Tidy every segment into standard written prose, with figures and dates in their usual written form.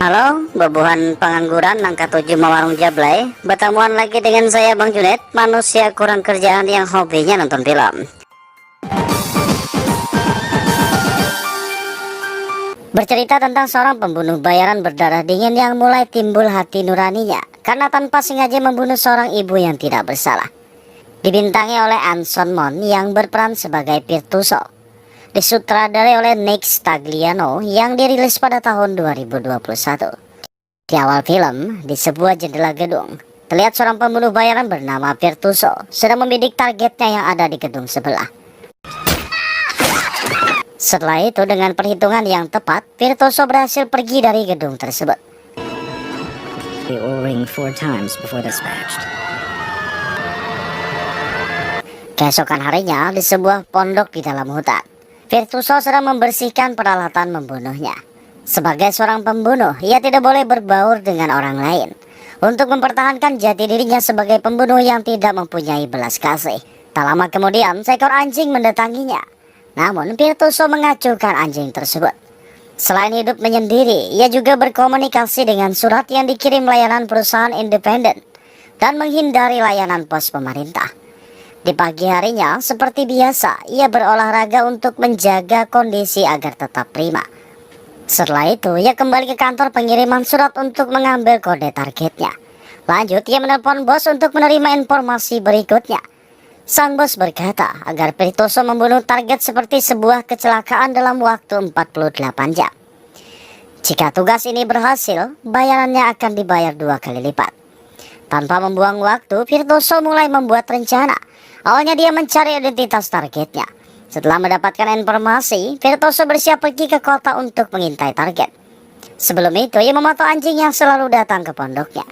Halo, bebuhan pengangguran angka 7 Mawarung Jablay. Bertemuan lagi dengan saya Bang Junet, manusia kurang kerjaan yang hobinya nonton film. Bercerita tentang seorang pembunuh bayaran berdarah dingin yang mulai timbul hati nuraninya karena tanpa sengaja membunuh seorang ibu yang tidak bersalah. Dibintangi oleh Anson Mount yang berperan sebagai Pirtuso. Disutradarai oleh Nick Stagliano yang dirilis pada tahun 2021. Di awal film, di sebuah jendela gedung, terlihat seorang pembunuh bayaran bernama Pirtuso sedang membidik targetnya yang ada di gedung sebelah. Setelah itu, dengan perhitungan yang tepat, Pirtuso berhasil pergi dari gedung tersebut. They will ring 4 times before dispatched. Keesokan harinya, di sebuah pondok di dalam hutan, Pirtuso sedang membersihkan peralatan membunuhnya. Sebagai seorang pembunuh, ia tidak boleh berbaur dengan orang lain. Untuk mempertahankan jati dirinya sebagai pembunuh yang tidak mempunyai belas kasih. Tak lama kemudian, seekor anjing mendatanginya. Namun, Pirtuso mengacaukan anjing tersebut. Selain hidup menyendiri, ia juga berkomunikasi dengan surat yang dikirim layanan perusahaan independen dan menghindari layanan pos pemerintah. Di pagi harinya, seperti biasa, ia berolahraga untuk menjaga kondisi agar tetap prima. Setelah itu, ia kembali ke kantor pengiriman surat untuk mengambil kode targetnya. Lanjut, ia menelpon bos untuk menerima informasi berikutnya. Sang bos berkata agar Pirtuso membunuh target seperti sebuah kecelakaan dalam waktu 48 jam. Jika tugas ini berhasil, bayarannya akan dibayar 2 kali lipat. Tanpa membuang waktu, Pirtuso mulai membuat rencana. Awalnya dia mencari identitas targetnya. Setelah mendapatkan informasi, Pirtuso bersiap pergi ke kota untuk mengintai target. Sebelum itu, ia memantau anjing yang selalu datang ke pondoknya.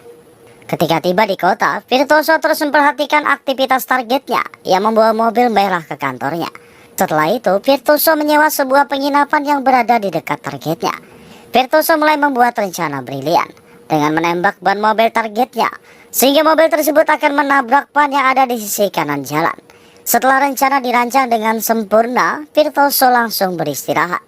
Ketika tiba di kota, Pirtuso terus memperhatikan aktivitas targetnya. Ia membawa mobil merah ke kantornya. Setelah itu, Pirtuso menyewa sebuah penginapan yang berada di dekat targetnya. Pirtuso mulai membuat rencana brilian dengan menembak ban mobil targetnya, sehingga mobil tersebut akan menabrak ban yang ada di sisi kanan jalan. Setelah rencana dirancang dengan sempurna, Pirtuso langsung beristirahat.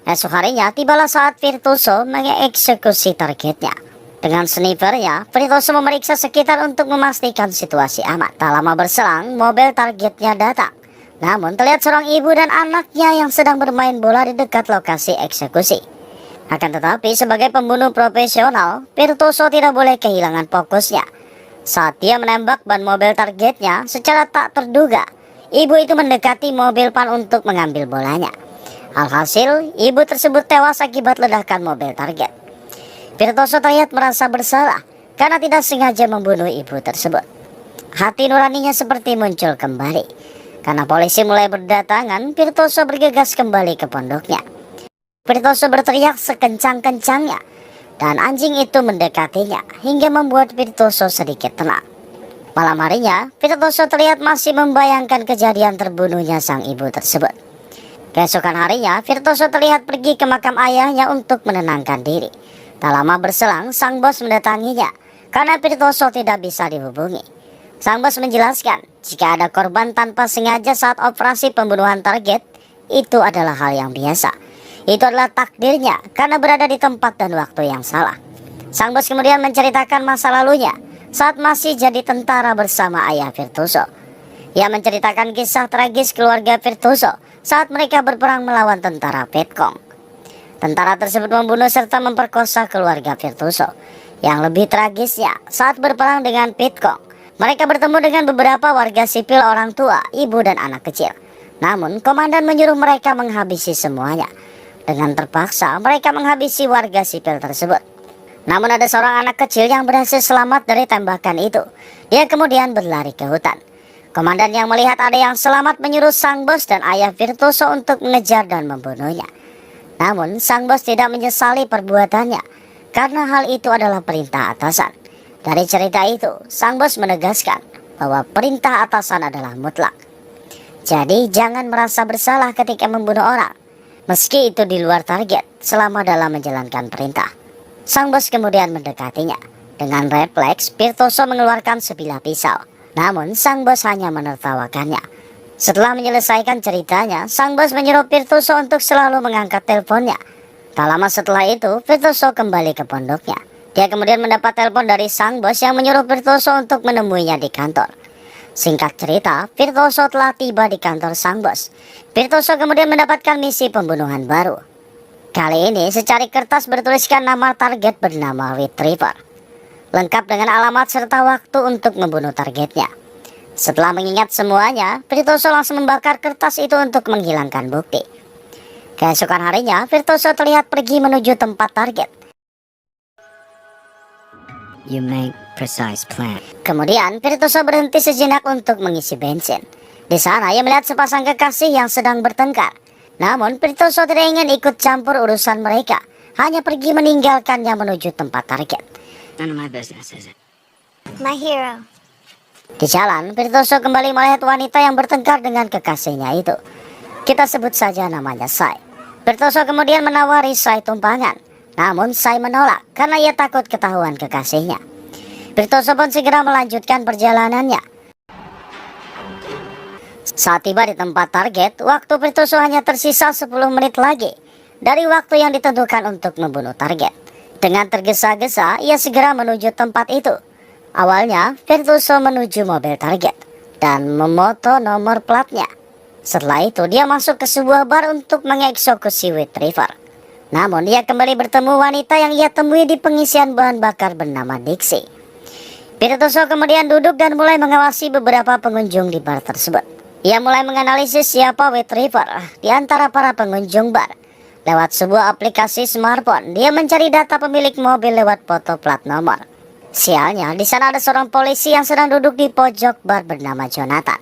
Esok harinya, tibalah saat Pirtuso mengeksekusi targetnya. Dengan snipernya, Pirtuso memeriksa sekitar untuk memastikan situasi aman. Tak lama berselang, mobil targetnya datang. Namun, terlihat seorang ibu dan anaknya yang sedang bermain bola di dekat lokasi eksekusi. Akan tetapi, sebagai pembunuh profesional, Pirtuso tidak boleh kehilangan fokusnya. Saat dia menembak ban mobil targetnya, secara tak terduga, ibu itu mendekati mobil pan untuk mengambil bolanya. Alhasil, ibu tersebut tewas akibat ledakan mobil target. Pirtuso terlihat merasa bersalah karena tidak sengaja membunuh ibu tersebut. Hati nuraninya seperti muncul kembali. Karena polisi mulai berdatangan, Pirtuso bergegas kembali ke pondoknya. Pirtuso berteriak sekencang-kencangnya, dan anjing itu mendekatinya hingga membuat Pirtuso sedikit tenang. Malam harinya, Pirtuso terlihat masih membayangkan kejadian terbunuhnya sang ibu tersebut. Keesokan harinya, Pirtuso terlihat pergi ke makam ayahnya untuk menenangkan diri. Tak lama berselang, sang bos mendatanginya karena Pirtuso tidak bisa dihubungi. Sang bos menjelaskan, jika ada korban tanpa sengaja saat operasi pembunuhan target, itu adalah hal yang biasa. Itu adalah takdirnya karena berada di tempat dan waktu yang salah. Sang bos kemudian menceritakan masa lalunya saat masih jadi tentara bersama ayah Pirtuso. Ia menceritakan kisah tragis keluarga Pirtuso saat mereka berperang melawan tentara Vietcong. Tentara tersebut membunuh serta memperkosa keluarga Pirtuso. Yang lebih tragisnya, saat berperang dengan Vietcong, mereka bertemu dengan beberapa warga sipil, orang tua, ibu dan anak kecil. Namun, komandan menyuruh mereka menghabisi semuanya. Dengan terpaksa, mereka menghabisi warga sipil tersebut. Namun ada seorang anak kecil yang berhasil selamat dari tembakan itu. Dia kemudian berlari ke hutan. Komandan yang melihat ada yang selamat menyuruh sang bos dan ayah Pirtuso untuk mengejar dan membunuhnya. Namun, sang bos tidak menyesali perbuatannya, karena hal itu adalah perintah atasan. Dari cerita itu, sang bos menegaskan bahwa perintah atasan adalah mutlak. Jadi, jangan merasa bersalah ketika membunuh orang, meski itu di luar target, selama dalam menjalankan perintah. Sang bos kemudian mendekatinya. Dengan refleks, Pirtuso mengeluarkan sebilah pisau. Namun, sang bos hanya menertawakannya. Setelah menyelesaikan ceritanya, sang bos menyuruh Pirtuso untuk selalu mengangkat teleponnya. Tak lama setelah itu, Virtuoso kembali ke pondoknya. Dia kemudian mendapat telepon dari sang bos yang menyuruh Virtuoso untuk menemuinya di kantor. Singkat cerita, Virtuoso telah tiba di kantor sang bos. Virtuoso kemudian mendapatkan misi pembunuhan baru. Kali ini secari kertas bertuliskan nama target bernama Retriever, lengkap dengan alamat serta waktu untuk membunuh targetnya. Setelah mengingat semuanya, Virtuoso langsung membakar kertas itu untuk menghilangkan bukti. Keesokan harinya, Virtuoso terlihat pergi menuju tempat target. You make precise plan. Kemudian, Virtuoso berhenti sejenak untuk mengisi bensin. Di sana, ia melihat sepasang kekasih yang sedang bertengkar. Namun, Virtuoso tidak ingin ikut campur urusan mereka, hanya pergi meninggalkannya menuju tempat target. None of my business, is it? My hero. Di jalan, Virtuoso kembali melihat wanita yang bertengkar dengan kekasihnya itu. Kita sebut saja namanya Sai. Virtuoso kemudian menawari Sai tumpangan. Namun Sai menolak karena ia takut ketahuan kekasihnya. Virtuoso pun segera melanjutkan perjalanannya. Saat tiba di tempat target, waktu Virtuoso hanya tersisa 10 menit lagi dari waktu yang ditentukan untuk membunuh target. Dengan tergesa-gesa, ia segera menuju tempat itu. Awalnya, Virtuoso menuju mobil target dan memoto nomor platnya. Setelah itu, dia masuk ke sebuah bar untuk mengeksekusi Retriever. Namun, dia kembali bertemu wanita yang ia temui di pengisian bahan bakar bernama Dixie. Virtuoso kemudian duduk dan mulai mengawasi beberapa pengunjung di bar tersebut. Ia mulai menganalisis siapa Retriever di antara para pengunjung bar. Lewat sebuah aplikasi smartphone, dia mencari data pemilik mobil lewat foto plat nomor. Sialnya, di sana ada seorang polisi yang sedang duduk di pojok bar bernama Jonathan.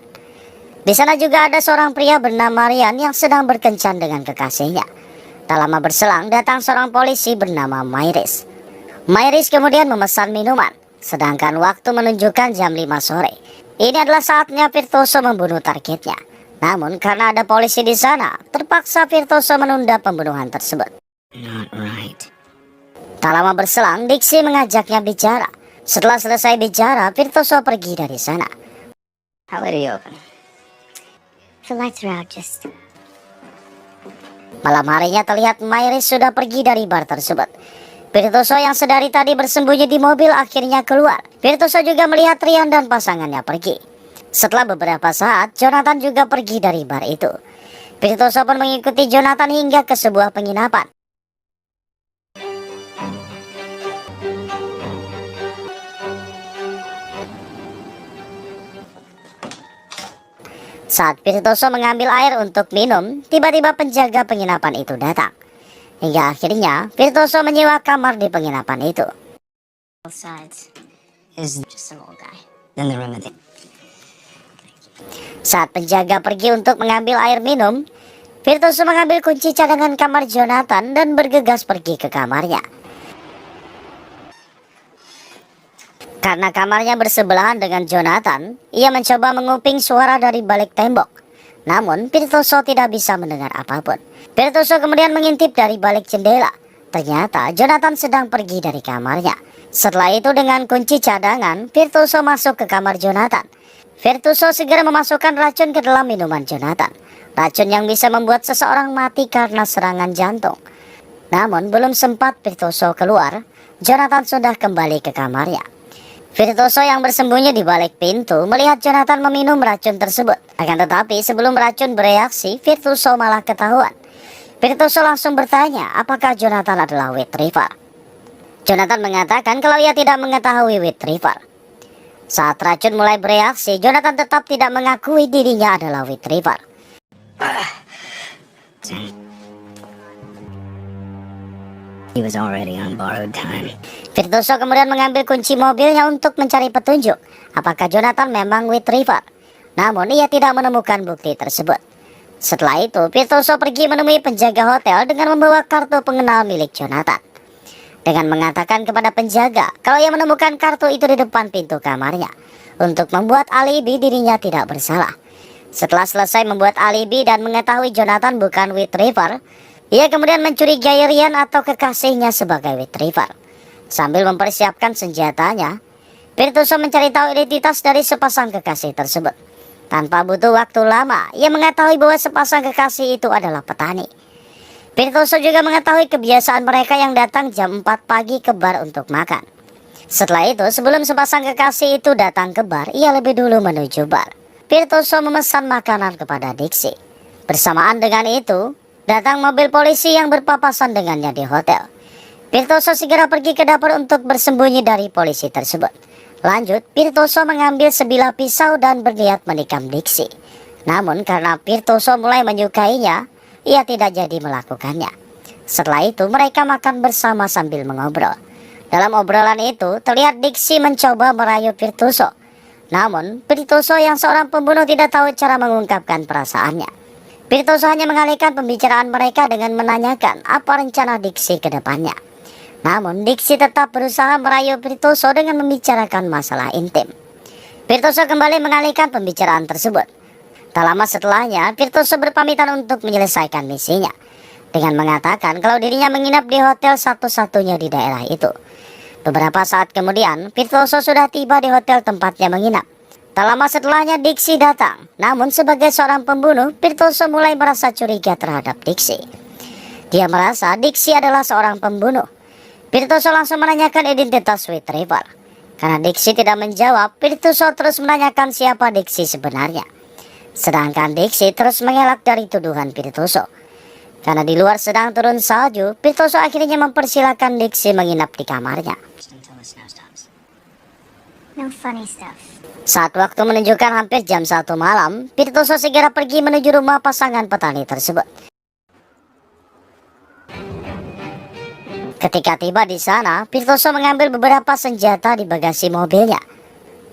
Di sana juga ada seorang pria bernama Ryan yang sedang berkencan dengan kekasihnya. Tak lama berselang, datang seorang polisi bernama Myris. Myris kemudian memesan minuman, sedangkan waktu menunjukkan jam 5 sore. Ini adalah saatnya Virtuoso membunuh targetnya. Namun karena ada polisi di sana, terpaksa Virtuoso menunda pembunuhan tersebut. Not right. Tak lama berselang, Dixie mengajaknya bicara. Setelah selesai bicara, Virtuoso pergi dari sana. How late are you open? The lights are out, just. Malam harinya terlihat Myris sudah pergi dari bar tersebut. Virtuoso yang sedari tadi bersembunyi di mobil akhirnya keluar. Virtuoso juga melihat Ryan dan pasangannya pergi. Setelah beberapa saat, Jonathan juga pergi dari bar itu. Virtuoso pun mengikuti Jonathan hingga ke sebuah penginapan. Saat Virtuoso mengambil air untuk minum, tiba-tiba penjaga penginapan itu datang. Hingga akhirnya, Virtuoso menyewa kamar di penginapan itu. Both sides. Is Just some old guy. in the room at the... Saat penjaga pergi untuk mengambil air minum, Virtuoso mengambil kunci cadangan kamar Jonathan dan bergegas pergi ke kamarnya. Karena kamarnya bersebelahan dengan Jonathan, ia mencoba menguping suara dari balik tembok. Namun, Virtuoso tidak bisa mendengar apapun. Virtuoso kemudian mengintip dari balik jendela. Ternyata Jonathan sedang pergi dari kamarnya. Setelah itu dengan kunci cadangan, Virtuoso masuk ke kamar Jonathan. Virtuoso segera memasukkan racun ke dalam minuman Jonathan. Racun yang bisa membuat seseorang mati karena serangan jantung. Namun belum sempat Virtuoso keluar, Jonathan sudah kembali ke kamarnya. Virtuoso yang bersembunyi di balik pintu melihat Jonathan meminum racun tersebut. Akan tetapi sebelum racun bereaksi, Virtuoso malah ketahuan. Virtuoso langsung bertanya apakah Jonathan adalah Retriever. Jonathan mengatakan kalau ia tidak mengetahui Retriever. Saat racun mulai bereaksi, Jonathan tetap tidak mengakui dirinya adalah Retriever. He was already on borrowed time. Virtuoso kemudian mengambil kunci mobilnya untuk mencari petunjuk apakah Jonathan memang Retriever. Namun ia tidak menemukan bukti tersebut. Setelah itu, Virtuoso pergi menemui penjaga hotel dengan membawa kartu pengenal milik Jonathan. Dengan mengatakan kepada penjaga kalau ia menemukan kartu itu di depan pintu kamarnya untuk membuat alibi dirinya tidak bersalah. Setelah selesai membuat alibi dan mengetahui Jonathan bukan Retriever, ia kemudian mencurigai Ryan atau kekasihnya sebagai Retriever. Sambil mempersiapkan senjatanya, Virtuoso mencari tahu identitas dari sepasang kekasih tersebut. Tanpa butuh waktu lama, ia mengetahui bahwa sepasang kekasih itu adalah petani. Virtuoso juga mengetahui kebiasaan mereka yang datang jam 4 pagi ke bar untuk makan. Setelah itu, sebelum sepasang kekasih itu datang ke bar, ia lebih dulu menuju bar. Virtuoso memesan makanan kepada Dixie. Bersamaan dengan itu, datang mobil polisi yang berpapasan dengannya di hotel. Virtuoso segera pergi ke dapur untuk bersembunyi dari polisi tersebut. Lanjut, Virtuoso mengambil sebilah pisau dan berniat menikam Dixie. Namun karena Virtuoso mulai menyukainya, ia tidak jadi melakukannya. Setelah itu mereka makan bersama sambil mengobrol. Dalam obrolan itu terlihat Dixie mencoba merayu Virtuoso. Namun Virtuoso yang seorang pembunuh tidak tahu cara mengungkapkan perasaannya. Virtuoso hanya mengalihkan pembicaraan mereka dengan menanyakan apa rencana Dixie ke depannya. Namun Dixie tetap berusaha merayu Virtuoso dengan membicarakan masalah intim. Virtuoso kembali mengalihkan pembicaraan tersebut. Tak lama setelahnya, Virtuoso berpamitan untuk menyelesaikan misinya dengan mengatakan kalau dirinya menginap di hotel satu-satunya di daerah itu. Beberapa saat kemudian, Virtuoso sudah tiba di hotel tempatnya menginap. Tak lama setelahnya Dixie datang. Namun sebagai seorang pembunuh, Virtuoso mulai merasa curiga terhadap Dixie. Dia merasa Dixie adalah seorang pembunuh. Virtuoso langsung menanyakan identitas Retriever. Karena Dixie tidak menjawab, Virtuoso terus menanyakan siapa Dixie sebenarnya. Sedangkan Dixie terus mengelak dari tuduhan Virtuoso. Karena di luar sedang turun salju, Virtuoso akhirnya mempersilahkan Dixie menginap di kamarnya. No funny stuff. Saat waktu menunjukkan hampir jam 1 malam, Virtuoso segera pergi menuju rumah pasangan petani tersebut. Ketika tiba di sana, Virtuoso mengambil beberapa senjata di bagasi mobilnya.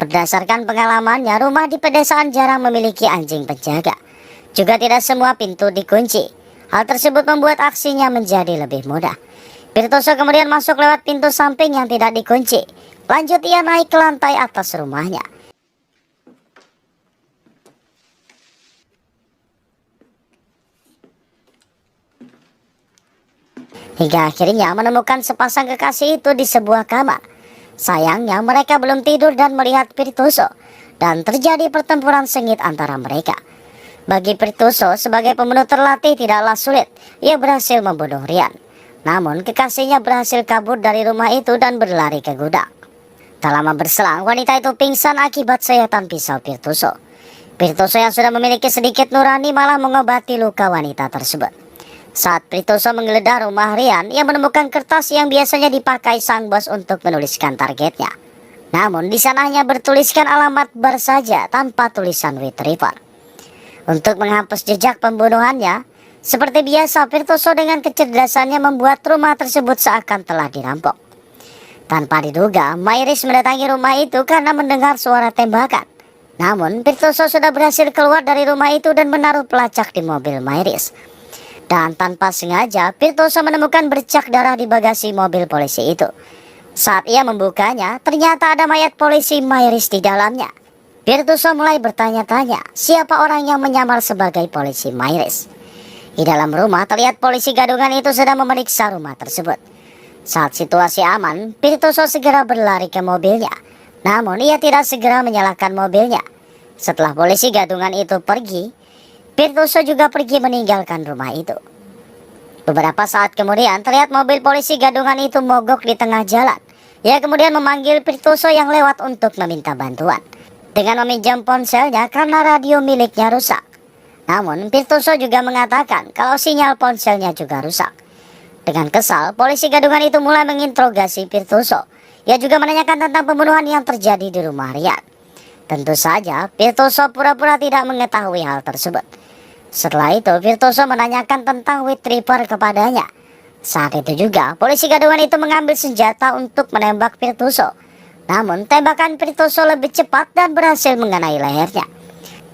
Berdasarkan pengalamannya, rumah di pedesaan jarang memiliki anjing penjaga. Juga tidak semua pintu dikunci. Hal tersebut membuat aksinya menjadi lebih mudah. Virtuoso kemudian masuk lewat pintu samping yang tidak dikunci. Lanjut ia naik ke lantai atas rumahnya. Hingga akhirnya menemukan sepasang kekasih itu di sebuah kamar. Sayangnya mereka belum tidur dan melihat Virtuoso, dan terjadi pertempuran sengit antara mereka. Bagi Virtuoso sebagai pembunuh terlatih tidaklah sulit, ia berhasil membunuh Ryan. Namun kekasihnya berhasil kabur dari rumah itu dan berlari ke gudang. Tak lama berselang wanita itu pingsan akibat sayatan pisau Virtuoso. Virtuoso yang sudah memiliki sedikit nurani malah mengobati luka wanita tersebut. Saat Virtuoso menggeledah rumah Ryan, ia menemukan kertas yang biasanya dipakai sang bos untuk menuliskan targetnya. Namun di sana hanya bertuliskan alamat bar saja tanpa tulisan Retriever. Untuk menghapus jejak pembunuhannya, seperti biasa Virtuoso dengan kecerdasannya membuat rumah tersebut seakan telah dirampok. Tanpa diduga, Myris mendatangi rumah itu karena mendengar suara tembakan. Namun Virtuoso sudah berhasil keluar dari rumah itu dan menaruh pelacak di mobil Myris. Dan tanpa sengaja, Virtuoso menemukan bercak darah di bagasi mobil polisi itu. Saat ia membukanya, ternyata ada mayat polisi Myris di dalamnya. Virtuoso mulai bertanya-tanya, siapa orang yang menyamar sebagai polisi Myris. Di dalam rumah, terlihat polisi gadungan itu sedang memeriksa rumah tersebut. Saat situasi aman, Virtuoso segera berlari ke mobilnya. Namun, ia tidak segera menyalakan mobilnya. Setelah polisi gadungan itu pergi, Virtuoso juga pergi meninggalkan rumah itu. Beberapa saat kemudian terlihat mobil polisi gadungan itu mogok di tengah jalan. Ia kemudian memanggil Virtuoso yang lewat untuk meminta bantuan. Dengan meminjam ponselnya karena radio miliknya rusak. Namun Virtuoso juga mengatakan kalau sinyal ponselnya juga rusak. Dengan kesal, polisi gadungan itu mulai menginterogasi Virtuoso. Ia juga menanyakan tentang pembunuhan yang terjadi di rumah Ryan. Tentu saja Virtuoso pura-pura tidak mengetahui hal tersebut. Setelah itu Virtuoso menanyakan tentang Retriever kepadanya. Saat itu juga polisi gadungan itu mengambil senjata untuk menembak Virtuoso. Namun tembakan Virtuoso lebih cepat dan berhasil mengenai lehernya.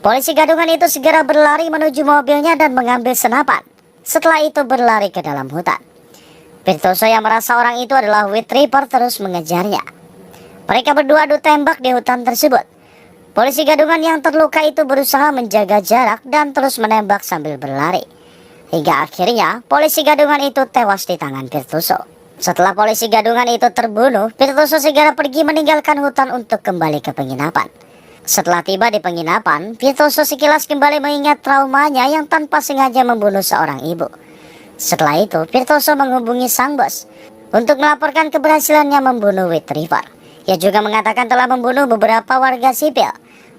Polisi gadungan itu segera berlari menuju mobilnya dan mengambil senapan. Setelah itu berlari ke dalam hutan. Virtuoso yang merasa orang itu adalah Retriever terus mengejarnya. Mereka berdua adu tembak di hutan tersebut. Polisi gadungan yang terluka itu berusaha menjaga jarak dan terus menembak sambil berlari. Hingga akhirnya polisi gadungan itu tewas di tangan Virtuoso. Setelah polisi gadungan itu terbunuh, Virtuoso segera pergi meninggalkan hutan untuk kembali ke penginapan. Setelah tiba di penginapan, Virtuoso sekilas kembali mengingat traumanya yang tanpa sengaja membunuh seorang ibu. Setelah itu, Virtuoso menghubungi sang bos untuk melaporkan keberhasilannya membunuh Retriever. Ia juga mengatakan telah membunuh beberapa warga sipil.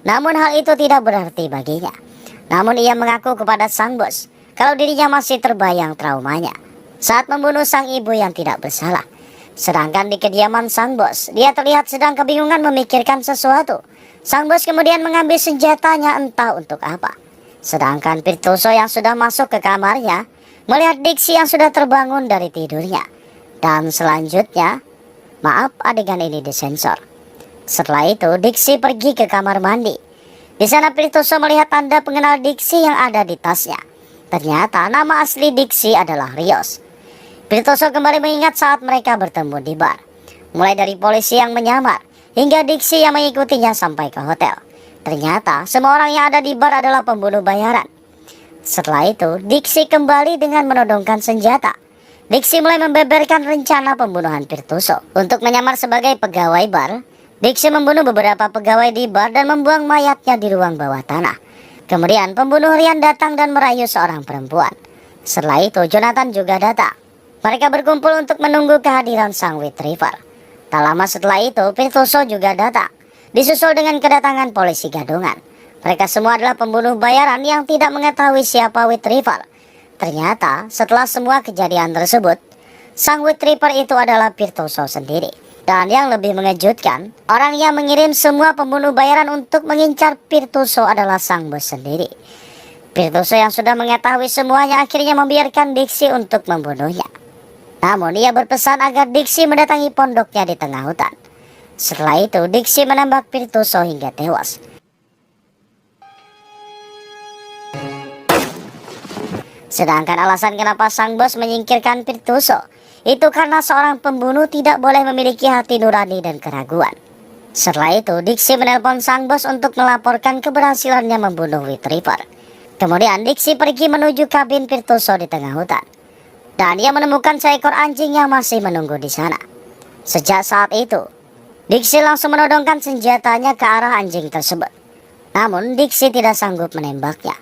Namun hal itu tidak berarti baginya. Namun ia mengaku kepada sang bos kalau dirinya masih terbayang traumanya saat membunuh sang ibu yang tidak bersalah. Sedangkan di kediaman sang bos, dia terlihat sedang kebingungan memikirkan sesuatu. Sang bos kemudian mengambil senjatanya entah untuk apa. Sedangkan Virtuoso yang sudah masuk ke kamarnya melihat Dixie yang sudah terbangun dari tidurnya. Dan selanjutnya, maaf adegan ini disensor. Setelah itu Dixie pergi ke kamar mandi. Di sana Virtuoso melihat tanda pengenal Dixie yang ada di tasnya. Ternyata nama asli Dixie adalah Rios. Virtuoso kembali mengingat saat mereka bertemu di bar. Mulai dari polisi yang menyamar hingga Dixie yang mengikutinya sampai ke hotel. Ternyata semua orang yang ada di bar adalah pembunuh bayaran. Setelah itu Dixie kembali dengan menodongkan senjata. Dixie mulai membeberkan rencana pembunuhan Virtuoso. Untuk menyamar sebagai pegawai bar, Dixie membunuh beberapa pegawai di bar dan membuang mayatnya di ruang bawah tanah. Kemudian pembunuh Ryan datang dan merayu seorang perempuan. Setelah itu Jonathan juga datang. Mereka berkumpul untuk menunggu kehadiran sang Retriever. Tak lama setelah itu Virtuoso juga datang, disusul dengan kedatangan polisi gadungan. Mereka semua adalah pembunuh bayaran yang tidak mengetahui siapa Retriever. Ternyata setelah semua kejadian tersebut, sang Retriever itu adalah Virtuoso sendiri. Dan yang lebih mengejutkan, orang yang mengirim semua pembunuh bayaran untuk mengincar Virtuoso adalah sang bos sendiri. Virtuoso yang sudah mengetahui semuanya akhirnya membiarkan Dixie untuk membunuhnya. Namun ia berpesan agar Dixie mendatangi pondoknya di tengah hutan. Setelah itu Dixie menembak Virtuoso hingga tewas. Sedangkan alasan kenapa sang bos menyingkirkan Virtuoso itu karena seorang pembunuh tidak boleh memiliki hati nurani dan keraguan. Setelah itu Dixie menelpon sang bos untuk melaporkan keberhasilannya membunuh Retriever. Kemudian Dixie pergi menuju kabin Virtuoso di tengah hutan. Dan ia menemukan seekor anjing yang masih menunggu di sana. Sejak saat itu, Dixie langsung menodongkan senjatanya ke arah anjing tersebut. Namun Dixie tidak sanggup menembaknya.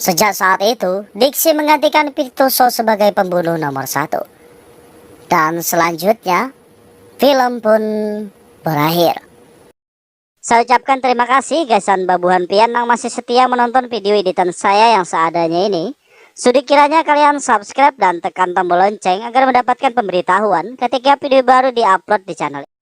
Sejak saat itu, Dixie menggantikan Virtuoso sebagai pembunuh nomor 1. Dan selanjutnya, film pun berakhir. Saya ucapkan terima kasih gaisan babuhan pian yang masih setia menonton video editan saya yang seadanya ini. Sudi kiranya kalian subscribe dan tekan tombol lonceng agar mendapatkan pemberitahuan ketika video baru diupload di channel.